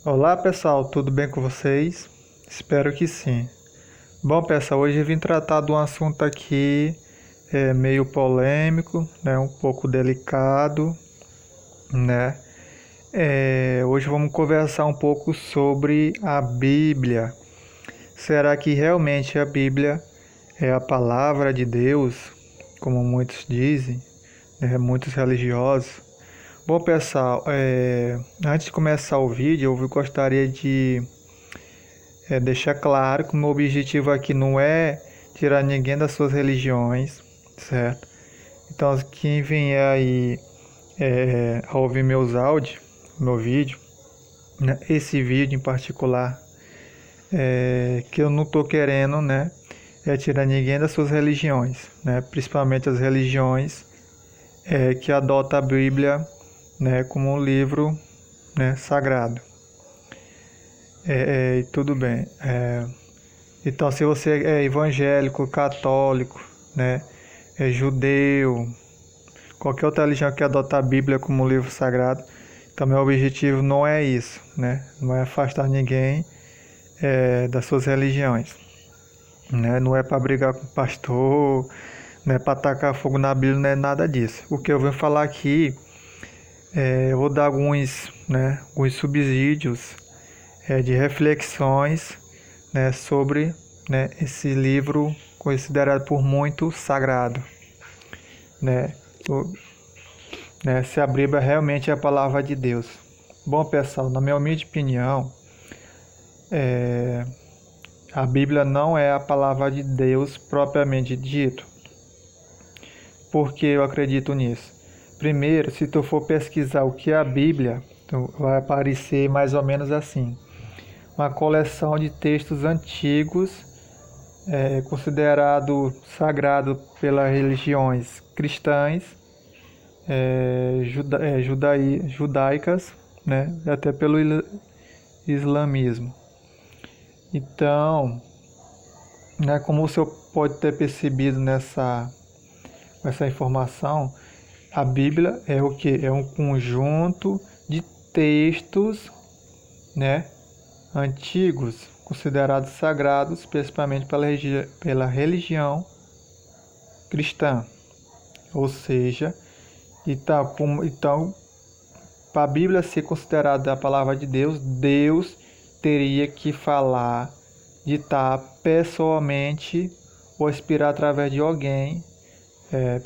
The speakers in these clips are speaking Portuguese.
Olá pessoal, tudo bem com vocês? Espero que sim. Bom pessoal, hoje eu vim tratar de um assunto aqui meio polêmico, né, um pouco delicado, né? Hoje vamos conversar um pouco sobre a Bíblia. Será que realmente a Bíblia é a palavra de Deus, como muitos dizem, né, muitos religiosos? Bom pessoal, antes de começar o vídeo, eu gostaria de deixar claro que o meu objetivo aqui não é tirar ninguém das suas religiões, certo? Então, quem vier aí a ouvir meus áudios, meu vídeo, né, esse vídeo em particular, que eu não estou querendo, né, é tirar ninguém das suas religiões, né, principalmente as religiões que adotam a Bíblia, né, como um livro, né, sagrado. Tudo bem. Então, se você é evangélico, católico, né, é judeu, qualquer outra religião que adota a Bíblia como livro sagrado, então meu objetivo não é isso, né? Não é afastar ninguém das suas religiões, né? Não é para brigar com o pastor, não é para tacar fogo na Bíblia, não é nada disso. O que eu venho falar aqui, eu vou dar alguns subsídios de reflexões, né, sobre, né, esse livro considerado por muitos sagrado, né? Se a Bíblia realmente é a palavra de Deus. Bom, pessoal, na minha humilde opinião, a Bíblia não é a palavra de Deus propriamente dito. Por que eu acredito nisso? Primeiro, se tu for pesquisar o que é a Bíblia, vai aparecer mais ou menos assim: uma coleção de textos antigos, considerado sagrado pelas religiões cristãs, judaicas, né, e até pelo islamismo. Então, né, como o senhor pode ter percebido nessa informação, a Bíblia é o que? É um conjunto de textos, né, antigos, considerados sagrados, principalmente pela religião cristã. Ou seja, então, para a Bíblia ser considerada a palavra de Deus, Deus teria que falar, ditar pessoalmente ou inspirar através de alguém,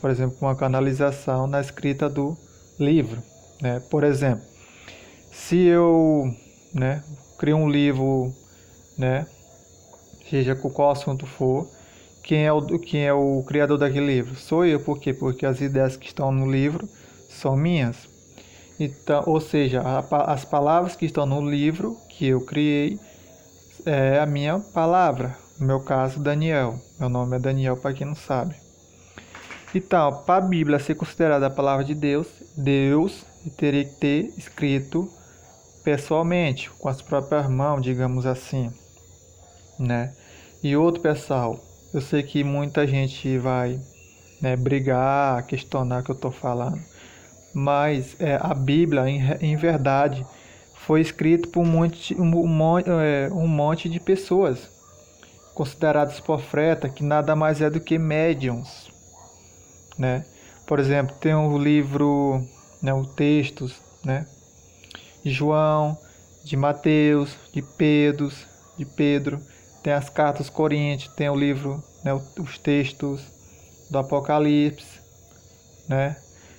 por exemplo, com uma canalização na escrita do livro, né? Por exemplo, se eu, né, crio um livro, né, seja com qual assunto for, quem é o criador daquele livro? Sou eu. Por quê? Porque as ideias que estão no livro são minhas. Então, ou seja, as palavras que estão no livro que eu criei é a minha palavra. No meu caso, Daniel. Meu nome é Daniel, para quem não sabe. Então, para a Bíblia ser considerada a palavra de Deus, Deus teria que ter escrito pessoalmente, com as próprias mãos, digamos assim, né? E outro, pessoal, eu sei que muita gente vai, né, brigar, questionar o que eu estou falando, mas a Bíblia, em verdade, foi escrito por um monte de pessoas consideradas profetas, que nada mais é do que médiums, né? Por exemplo, tem o livro, né, os textos, né, de João, de Mateus, de Pedro, tem as cartas aos Coríntios, tem o livro, né, os textos do Apocalipse, né?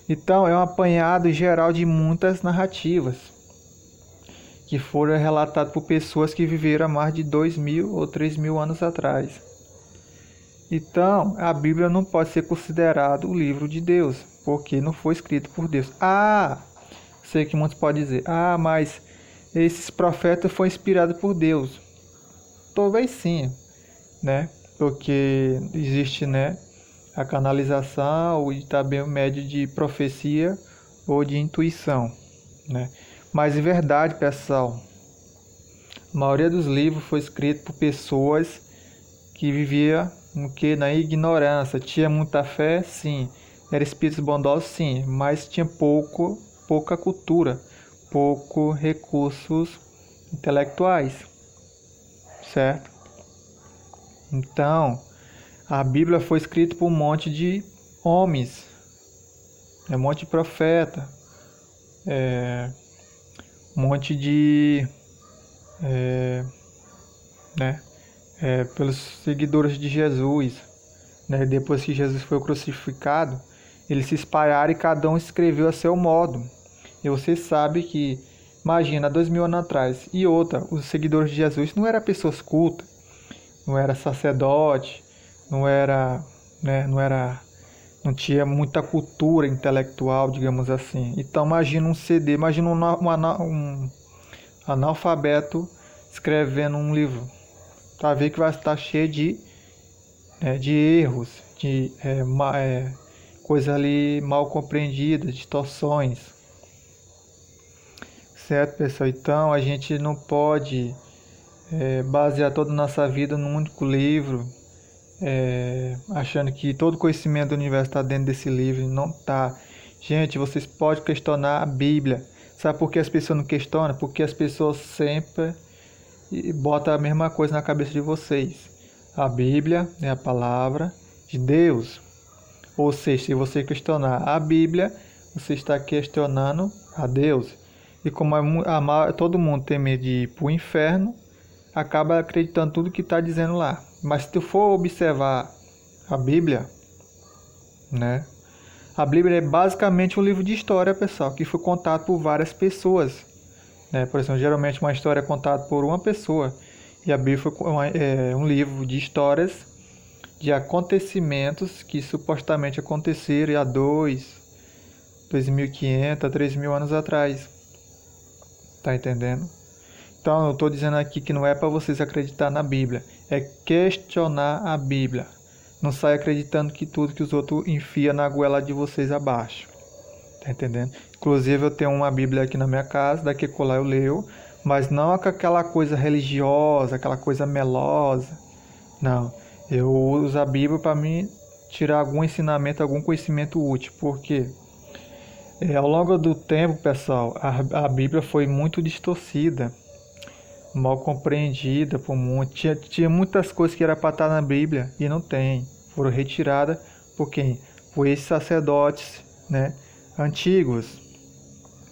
Então é um apanhado geral de muitas narrativas que foram relatadas por pessoas que viveram há mais de 2.000 ou 3.000 anos atrás. Então, a Bíblia não pode ser considerado o livro de Deus, porque não foi escrito por Deus. Sei que muitos podem dizer, mas esses profetas foram inspirados por Deus. Talvez sim, né? Porque existe, né, a canalização e também o médio de profecia ou de intuição, né? Mas em verdade, pessoal, a maioria dos livros foi escrito por pessoas que viviam na ignorância. Tinha muita fé, sim. Era espíritos bondosos, sim, mas tinha pouca cultura, pouco recursos intelectuais, certo? Então, a Bíblia foi escrita por um monte de homens, um monte de profeta, um monte de, né, pelos seguidores de Jesus, né? Depois que Jesus foi crucificado, eles se espalharam e cada um escreveu a seu modo. E você sabe que, imagina, 2000 anos atrás, e outra, os seguidores de Jesus não eram pessoas cultas, não era sacerdote, não era, né, não tinha muita cultura intelectual, digamos assim. Então imagina um CD, imagina um analfabeto escrevendo um livro. Tá vendo que vai estar cheio de erros, de coisa ali mal compreendida, distorções. Certo, pessoal? Então a gente não pode basear toda a nossa vida num único livro, achando que todo conhecimento do universo está dentro desse livro. Não está. Gente, vocês podem questionar a Bíblia. Sabe por que as pessoas não questionam? Porque as pessoas sempre botam a mesma coisa na cabeça de vocês. A Bíblia é a palavra de Deus. Ou seja, se você questionar a Bíblia, você está questionando a Deus. E como todo mundo tem medo de ir para o inferno, acaba acreditando tudo que está dizendo lá. Mas se tu for observar a Bíblia, né? A Bíblia é basicamente um livro de história, pessoal, que foi contado por várias pessoas, né? Por exemplo, geralmente uma história é contada por uma pessoa. E a Bíblia foi um livro de histórias de acontecimentos que supostamente aconteceram há 2.500, 3.000 anos atrás. Tá entendendo? Então eu estou dizendo aqui que não é para vocês acreditar na Bíblia, é questionar a Bíblia. Não sai acreditando que tudo que os outros enfiam na goela de vocês abaixo. Tá entendendo? Inclusive eu tenho uma Bíblia aqui na minha casa, daqui a colar eu leio, mas não com aquela coisa religiosa, aquela coisa melosa. Não, eu uso a Bíblia para mim tirar algum ensinamento, algum conhecimento útil. Por quê? Ao longo do tempo, pessoal, a Bíblia foi muito distorcida, mal compreendida por muitos. Tinha muitas coisas que era para estar na Bíblia e não tem. Foram retiradas por quem? Por esses sacerdotes, né, antigos,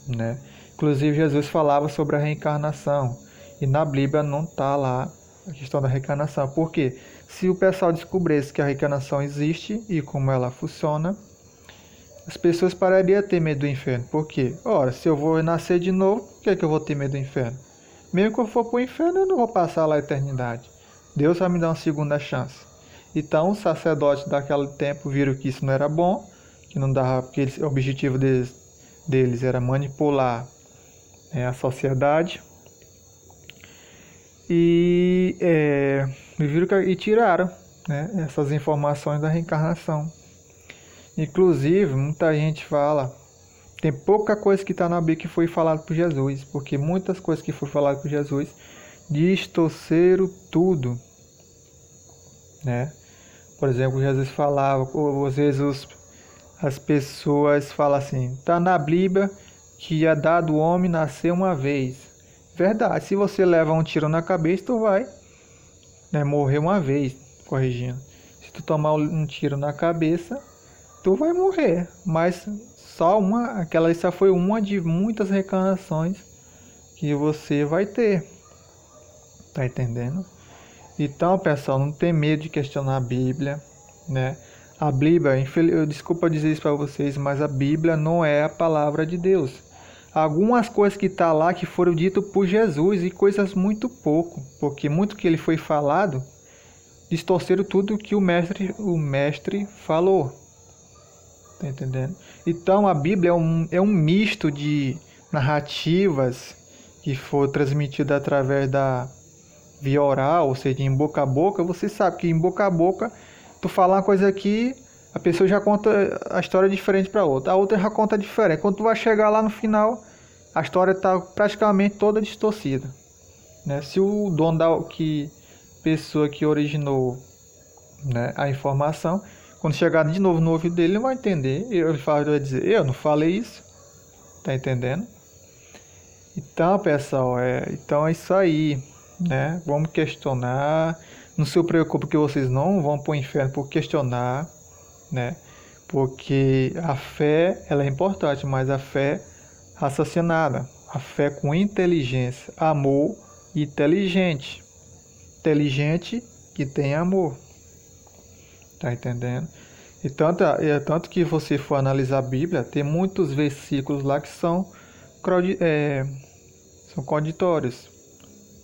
né? Inclusive Jesus falava sobre a reencarnação e na Bíblia não está lá a questão da reencarnação. Por quê? Se o pessoal descobrisse que a reencarnação existe e como ela funciona, as pessoas parariam de ter medo do inferno. Por quê? Ora, se eu vou nascer de novo, por que eu vou ter medo do inferno? Mesmo que eu for para o inferno, eu não vou passar lá a eternidade. Deus vai me dar uma segunda chance. Então, os sacerdotes daquele tempo viram que isso não era bom, que não dava, porque o objetivo deles era manipular a sociedade. E viram e tiraram, né, essas informações da reencarnação. Inclusive, muita gente fala, tem pouca coisa que está na Bíblia que foi falado por Jesus, porque muitas coisas que foram faladas por Jesus distorceram tudo, né? Por exemplo, Jesus falava, ou às vezes as pessoas falam assim, está na Bíblia que é dado o homem nascer uma vez. Verdade, se você leva um tiro na cabeça, tu vai, né, morrer uma vez, corrigindo. Se tu tomar um tiro na cabeça, tu vai morrer, mas aquela só foi uma de muitas reencarnações que você vai ter. Tá entendendo? Então, pessoal, não tem medo de questionar a Bíblia, né? A Bíblia, desculpa dizer isso para vocês, mas a Bíblia não é a palavra de Deus. Algumas coisas que tá lá que foram ditas por Jesus e coisas muito pouco, porque muito que ele foi falado distorceram tudo que o mestre falou. Tá entendendo? Então a Bíblia é um misto de narrativas que foram transmitidas através da via oral, ou seja, em boca a boca. Você sabe que em boca a boca, tu falar uma coisa aqui, a pessoa já conta a história diferente para outra, a outra já conta diferente. Quando tu vai chegar lá no final, a história está praticamente toda distorcida, né? Se o dono pessoa que originou, né, a informação, quando chegar de novo no ouvido dele, ele vai entender. Ele vai dizer, eu não falei isso. Tá entendendo? Então, pessoal, então é isso aí, né? Vamos questionar. Não se preocupe que vocês não vão para o inferno por questionar, né? Porque a fé, ela é importante, mas a fé raciocinada, a fé com inteligência, amor e inteligente. Inteligente que tem amor. Tá entendendo? Tanto que você for analisar a Bíblia, tem muitos versículos lá que são contraditórios.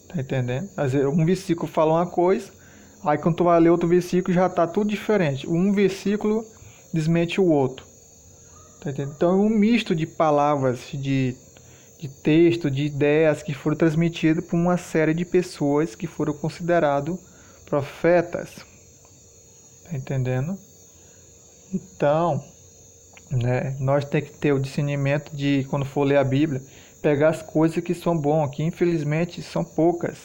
Tá entendendo? Às vezes um versículo fala uma coisa, aí quando tu vai ler outro versículo já tá tudo diferente. Um versículo desmente o outro. Tá entendendo? Então é um misto de palavras, de texto, de ideias que foram transmitidas por uma série de pessoas que foram considerados profetas. Tá entendendo? Então, né, nós temos que ter o discernimento de, quando for ler a Bíblia, pegar as coisas que são boas, que infelizmente são poucas.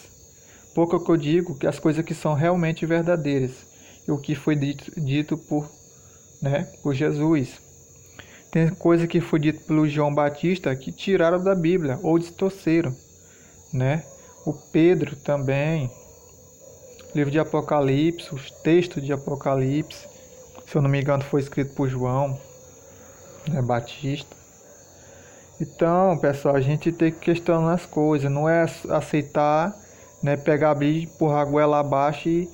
Pouco que eu digo, que as coisas que são realmente verdadeiras. E o que foi dito por Jesus. Tem coisa que foi dito pelo João Batista que tiraram da Bíblia ou distorceram, né? O Pedro também, livro de Apocalipse, os textos de Apocalipse, se eu não me engano foi escrito por João, né, Batista. Então, pessoal, a gente tem que questionar as coisas, não é aceitar, né, pegar a Bíblia, empurrar a goela abaixo e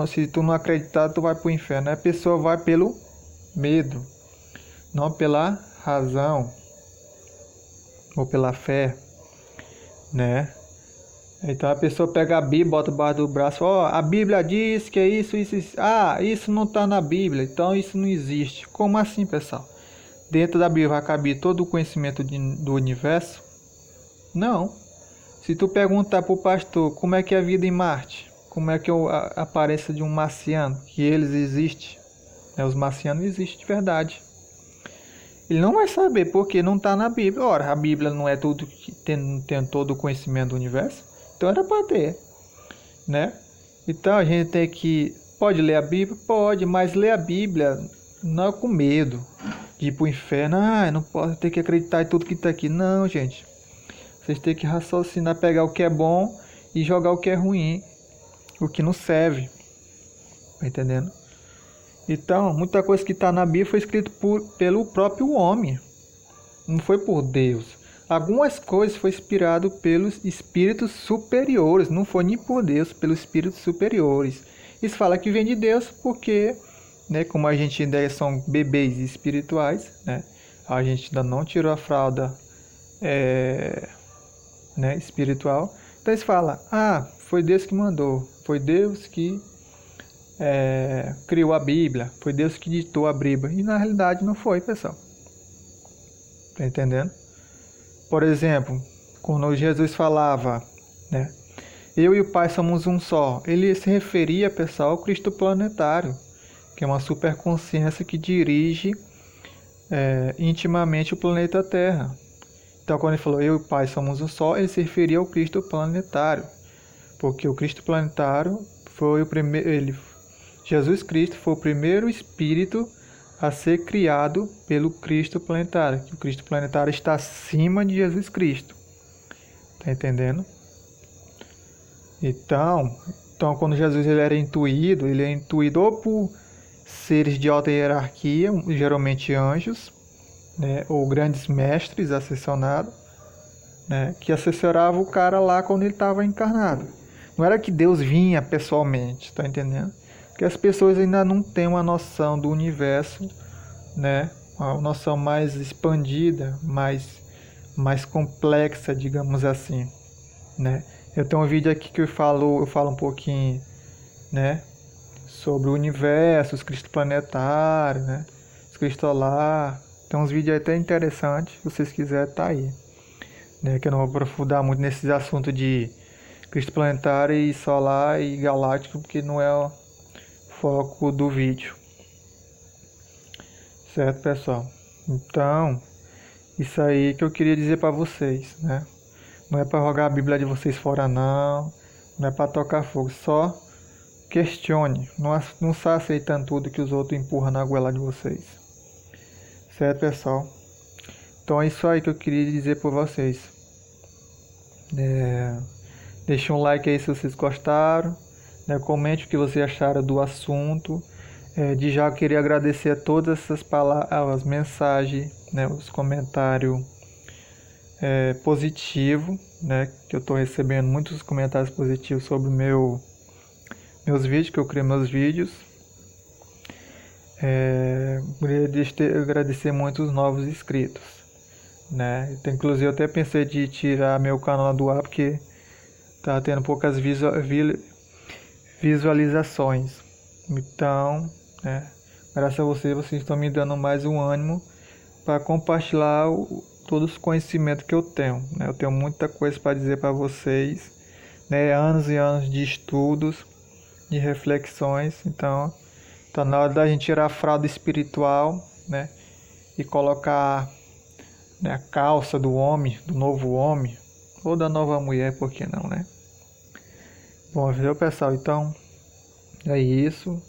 se tu não acreditar, tu vai pro inferno. A pessoa vai pelo medo, não pela razão ou pela fé, né? Então a pessoa pega a Bíblia, bota debaixo do braço, a Bíblia diz que é isso, isso, isso. Ah, isso não está na Bíblia, então isso não existe. Como assim, pessoal? Dentro da Bíblia vai caber todo o conhecimento do universo? Não. Se tu perguntar pro pastor como é que é a vida em Marte, como é que é a aparência de um marciano, que eles existem, né? Os marcianos existem de verdade. Ele não vai saber porque não está na Bíblia. Ora, a Bíblia não é tudo que tem todo o conhecimento do universo? Então era para ter, né? Então a gente tem que... Pode ler a Bíblia? Pode, mas ler a Bíblia não é com medo de ir pro inferno. Ah, eu não posso ter que acreditar em tudo que está aqui. Não, gente. Vocês têm que raciocinar, pegar o que é bom e jogar o que é ruim, o que não serve. Tá entendendo? Então, muita coisa que está na Bíblia foi escrito pelo próprio homem. Não foi por Deus. Algumas coisas foi inspirado pelos espíritos superiores. Não foi nem por Deus, pelos espíritos superiores. Isso fala que vem de Deus porque, né, como a gente ainda são bebês espirituais, né, a gente ainda não tirou a fralda né, espiritual. Então eles falam, foi Deus que mandou. Foi Deus que criou a Bíblia. Foi Deus que ditou a Bíblia. E na realidade não foi, pessoal. Tá entendendo? Por exemplo, quando Jesus falava, né, eu e o Pai somos um só, ele se referia, pessoal, ao Cristo planetário, que é uma superconsciência que dirige intimamente o planeta Terra. Então, quando ele falou eu e o Pai somos um só, ele se referia ao Cristo planetário, porque o Cristo planetário foi o primeiro, Jesus Cristo foi o primeiro espírito a ser criado pelo Cristo planetário. O Cristo planetário está acima de Jesus Cristo. Tá entendendo? Então quando Jesus ele é intuído ou por seres de alta hierarquia, geralmente anjos, né, ou grandes mestres ascensionados, né, que assessoravam o cara lá quando ele estava encarnado. Não era que Deus vinha pessoalmente, tá entendendo? Porque as pessoas ainda não têm uma noção do universo, né? Uma noção mais expandida, mais complexa, digamos assim, né? Eu tenho um vídeo aqui que eu falo um pouquinho, né, sobre o universo, os cristos planetários, né, os cristolar. Tem uns vídeos até interessantes, se vocês quiserem, tá aí, né? Que eu não vou aprofundar muito nesses assuntos de Cristo planetário e solar e galáctico, porque não é o foco do vídeo. Certo, pessoal? Então, isso aí que eu queria dizer para vocês, né? Não é para jogar a Bíblia de vocês fora, não. Não é para tocar fogo. Só questione. Não está aceitando tudo que os outros empurram na goela de vocês. Certo, pessoal? Então é isso aí que eu queria dizer para vocês. Deixe um like aí se vocês gostaram, né? Comente o que vocês acharam do assunto. De já eu queria agradecer a todas essas palavras, as mensagens, né? Os comentários positivos, né? Que eu estou recebendo muitos comentários positivos sobre meus vídeos, que eu criei meus vídeos. Queria agradecer muito os novos inscritos, né? Então, inclusive eu até pensei de tirar meu canal do ar porque tá tendo poucas visualizações. Então, né? Graças a vocês estão me dando mais um ânimo para compartilhar todos os conhecimentos que eu tenho, né? Eu tenho muita coisa para dizer para vocês, né? Anos e anos de estudos, de reflexões. Então, tá na hora da gente tirar a fralda espiritual, né? E colocar, né, a calça do homem, do novo homem, ou da nova mulher, por que não, né? Bom, viu, pessoal? Então, é isso.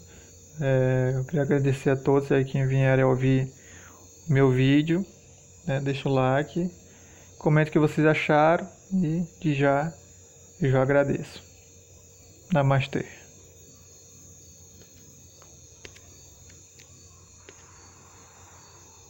Eu queria agradecer a todos aí que vierem ouvir meu vídeo, né? Deixa o like, comente o que vocês acharam e eu já agradeço. Namastê.